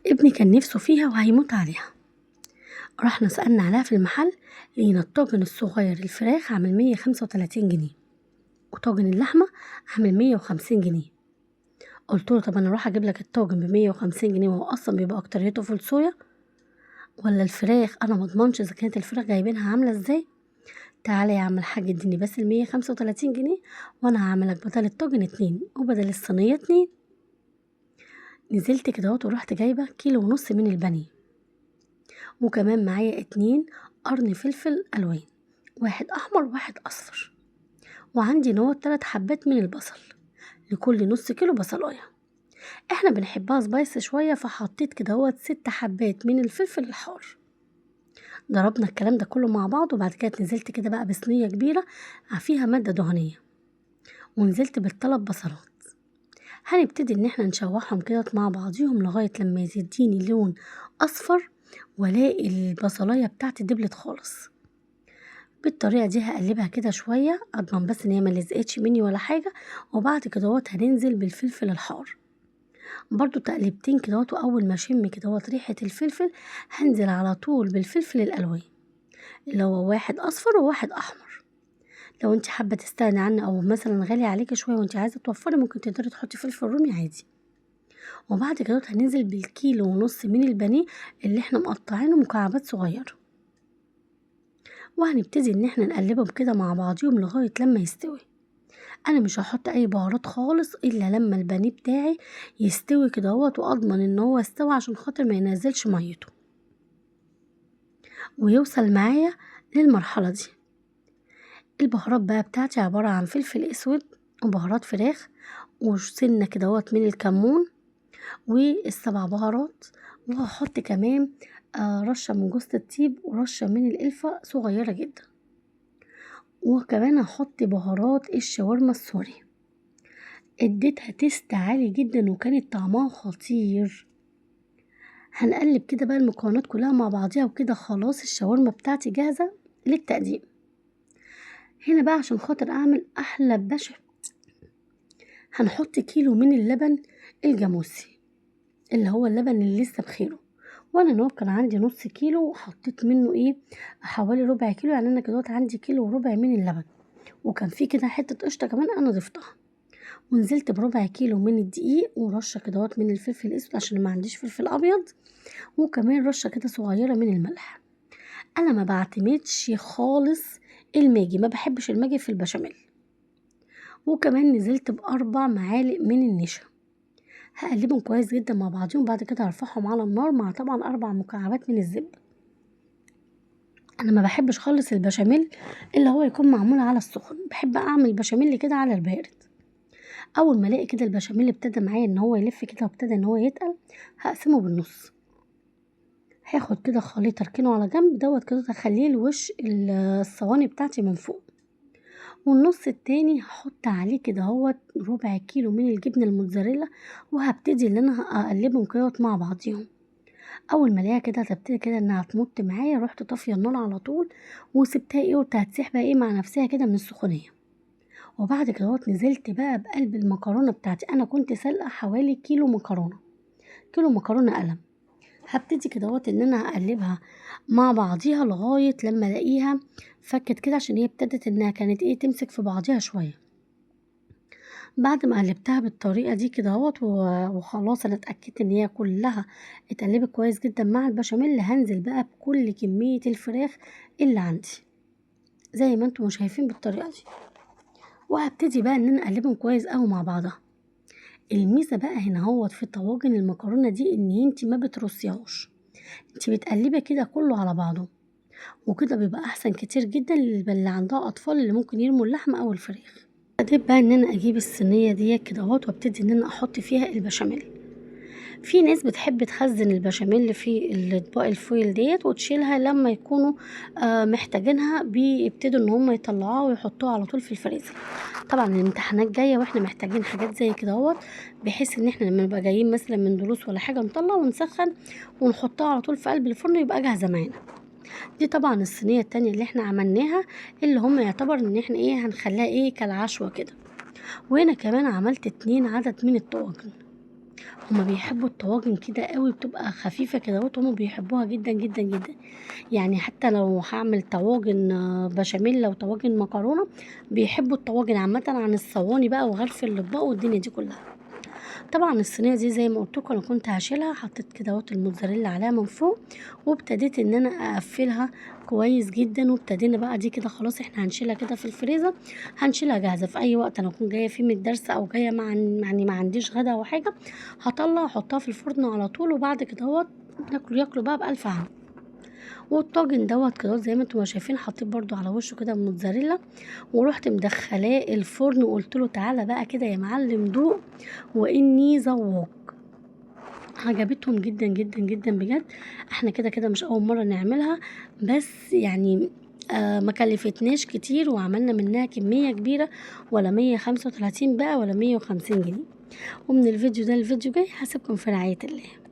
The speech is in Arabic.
ابني كان نفسه فيها وهيموت عليها. رحنا سألنا عليها في المحل، لقينا الطاجن الصغير الفراخ عامل 135 جنيه، وطاجن اللحمة عامل 150 جنيه. قلت له طب انا اروح اجيب لك الطاجن ب150 جنيه وهو اصلا بيبقى اكتريته فول صويا، ولا الفراخ انا مضمنش اذا كانت الفراخ جايبينها عاملة ازاي. تعالى يا عم الحاج اديني بس ال135 جنيه وانا هعملك بدل الطاجن 2 وبدل الصينية 2. نزلت كده ورحت جايبة 1.5 كيلو من البانيه، وكمان معايا 2 قرن فلفل الوان، واحد احمر وواحد اصفر، وعندي 3 حبات من البصل لكل نص كيلو بصلايه. احنا بنحبها سبايس شويه، فحطيت كده 6 حبات من الفلفل الحار. ضربنا الكلام ده كله مع بعض، وبعد كده نزلت كده بقى بصينيه كبيره فيها ماده دهنيه، ونزلت بال3 بصلات. هنبتدي ان احنا نشوحهم كده مع بعضيهم لغايه لما يديني لون اصفر، والاقي البصلايه بتاعتي دبلت خالص. بالطريقه دي هقلبها كده شويه اضمن بس ان هي ما لزقتش مني ولا حاجه، وبعد كده هننزل بالفلفل الحار برضو تقلبتين كده، واول ما اشم كده ريحه الفلفل هنزل على طول بالفلفل الالوان اللي هو واحد اصفر وواحد احمر. لو انت حابه تستغني عنه او مثلا غالي عليكي شويه وانت عايزه توفري، ممكن تقدري تحطي فلفل رومي عادي. وبعد كده هننزل ب1.5 كيلو من البانيه اللي احنا مقطعينه مكعبات صغيره، وهنبتدي ان احنا نقلبهم كده مع بعضيهم لغايه لما يستوي. انا مش هحط اي بهارات خالص الا لما البانيه بتاعي يستوي كده واضمن ان هو استوى، عشان خاطر ما ينزلش ميته ويوصل معايا للمرحله دي. البهارات بقى بتاعتي عباره عن فلفل اسود وبهارات فراخ وسنه كده من الكمون وال7 بهارات، وهحط كمان رشه من جوز الطيب ورشه من القرفه صغيره جدا، وكمان هحط بهارات الشاورما السوري. اديتها تيست عالي جدا وكانت طعمها خطير. هنقلب كده بقى المكونات كلها مع بعضيها، وكده خلاص الشاورما بتاعتي جاهزة للتقديم. هنا بقى عشان خاطر اعمل احلى بشر هنحط 1 كيلو من اللبن الجاموسي اللي هو اللبن اللي لسه بخيره، وانا كان عندي نص كيلو وحطيت منه حوالي ربع كيلو، يعني انا كده عندي 1.25 كيلو من اللبن، وكان في كده حتة قشطة كمان انا ضفتها. ونزلت بربع كيلو من الدقيق ورشة كده من الفلفل الاسود عشان ما عنديش فلفل ابيض، وكمان رشة كده صغيرة من الملح. انا ما بعتمدش خالص الماجي، ما بحبش الماجي في البشاميل. وكمان نزلت ب4 معالق من النشا، هقلبهم كويس جدا مع بعضهم، بعد كده هرفعهم على النار مع طبعا 4 مكعبات من الزبدة. انا ما بحبش خالص البشاميل اللي هو يكون معمول على السخن، بحب اعمل بشاميل كده على البارد. اول ما الاقي كده البشاميل ابتدى معايا ان هو يلف كده وابتدى ان هو يتقل، هقسمه بالنص. هاخد كده خليط اركنه على جنب كده اخليه لوش الصواني بتاعتي من فوق، والنص التاني هحط عليه كده ربع كيلو من الجبنة الموتزاريلا، وهبتدي ان انا اقلبهم كده مع بعضيهم. اول ما الاقيها كده هتبتدي كده انها تمط معايا، رحت طافيه النار على طول وسبتها وهتسيح بقى مع نفسها كده من السخونيه. وبعد كده نزلت بقى بقلب المكرونه بتاعتي، انا كنت سلقه حوالي كيلو مكرونه قلم. هبتدي كده ان انا اقلبها مع بعضيها لغايه لما الاقيها فكت كده، عشان هي ابتدت انها كانت تمسك في بعضيها شويه. بعد ما قلبتها بالطريقه دي كده وخلاص انا اتاكدت ان هي كلها اتقلبت كويس جدا مع البشاميل، هنزل بقى بكل كميه الفراخ اللي عندي زي ما انتم شايفين بالطريقه دي، وهبتدي بقى ان انا اقلبهم كويس قوي مع بعضها. الميزه بقى هنا في طواجن المكرونه دي ان انت ما بترصيهاش، انت بتقلبي كده كله على بعضه، وكده بيبقى احسن كتير جدا اللي عندها اطفال اللي ممكن يرموا اللحمه او الفراخ. ابتديت بقى ان انا اجيب الصينيه دي كده وابتدي ان انا احط فيها البشاميل. في ناس بتحب تخزن البشاميل في الاطباق الفويل وتشيلها لما يكونوا محتاجينها، بيبتدوا ان هم يطلعوها ويحطوها على طول في الفريزر. طبعا الامتحانات جايه واحنا محتاجين حاجات زي كده بحيث ان احنا لما نبقى جايين مثلا من دروس ولا حاجه نطلع ونسخن ونحطها على طول في قلب الفرن يبقى جاهزه معانا. دي طبعا الصينيه التانية اللي احنا عملناها، اللي هم يعتبر ان احنا هنخليها كالعشوه كده. وهنا كمان عملت 2 عدد من الطواجن، هما بيحبوا الطواجن كده قوي، بتبقى خفيفة كده اهوت، هما بيحبوها جدا جدا جدا. يعني حتى لو هعمل طواجن بشاميل او طواجن مكرونة، بيحبوا الطواجن عامة عن الصواني بقى وغرف الاطباق والدنيا دي كلها. طبعا الصينيه دي زي ما قلت لكم انا كنت هشيلها، حطيت كده اهوت الموتزاريلا عليها من فوق، وابتديت ان انا اقفلها كويس جدا. وابتدينا بقى دي كده خلاص احنا هنشيلها كده في الفريزر، هنشيلها جاهزه في اي وقت انا اكون جايه فيه من الدرس او جايه يعني ما عنديش غدا او حاجه، هطلع احطها في الفرن على طول. وبعد كده اهوت ياكلوا بقى بالف هنا. والطاجن دوت كده زي ما انتم شايفين حطيت برضو على وشه كده موتزاريلا، ورحت مدخلاه الفرن وقلت له تعالى بقى كده يا معلم دوق واني ذواق. عجبتهم جدا جدا جدا بجد. احنا كده كده مش اول مره نعملها، بس يعني ما كلفتناش كتير، وعملنا منها كميه كبيره، ولا 135 بقى ولا 150 جنيه. ومن الفيديو ده للفيديو جاي هسيبكم في رعايه الله.